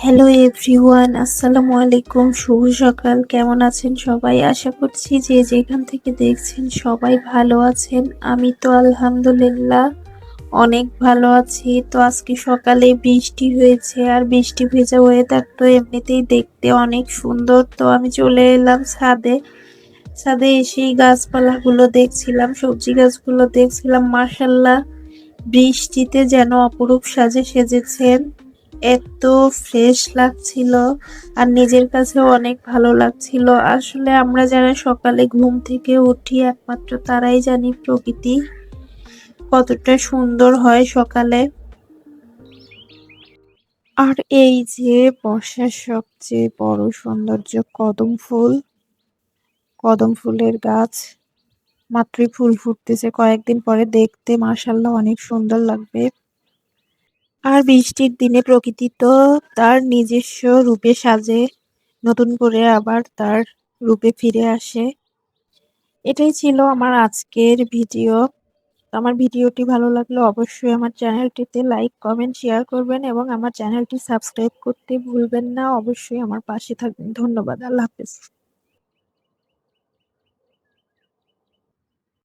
Hello everyone, আসসালামু আলাইকুম। শুভ সকাল। কেমন আছেন সবাই? আশা করছি যে যেখান থেকে দেখছেন সবাই ভালো আছেন। আমি তো আলহামদুলিল্লাহ অনেক ভালো আছি। তো আজকে সকালে বৃষ্টি হয়েছে, আর বৃষ্টি ভেজা ওয়েদার তো এমনিতেই দেখতে অনেক সুন্দর। তো আমি চলে এলাম ছাদে। ছাদে এসেই গাছপালাগুলো দেখছিলাম, সবজি গাছগুলো দেখছিলাম। মাশাল্লাহ, বৃষ্টিতে যেন অপরূপ সাজে সেজেছেন। এত ফ্রেশ লাগছিল, আর নিজের কাছেও অনেক ভালো লাগছিল। আসলে আমরা যারা সকালে ঘুম থেকে উঠি একমাত্র তারাই জানি প্রকৃতি কতটা সুন্দর হয় সকালে। আর এই যে বর্ষার সবচেয়ে বড় সৌন্দর্য, কদম ফুল। কদম ফুলের গাছ মাত্রই ফুল ফুটতেছে, কয়েকদিন পরে দেখতে মাশাআল্লাহ অনেক সুন্দর লাগবে। আর বৃষ্টির দিনে প্রকৃতি তো তার নিজস্ব রূপে সাজে, নতুন করে আবার তার রূপে ফিরে আসে। এটাই ছিল আমার আজকের ভিডিও। আমার ভিডিওটি ভালো লাগলে অবশ্যই আমার চ্যানেলটিতে লাইক, কমেন্ট, শেয়ার করবেন এবং আমার চ্যানেলটি সাবস্ক্রাইব করতে ভুলবেন না। অবশ্যই আমার পাশে থাকবেন। ধন্যবাদ। আল্লাহ হাফেজ।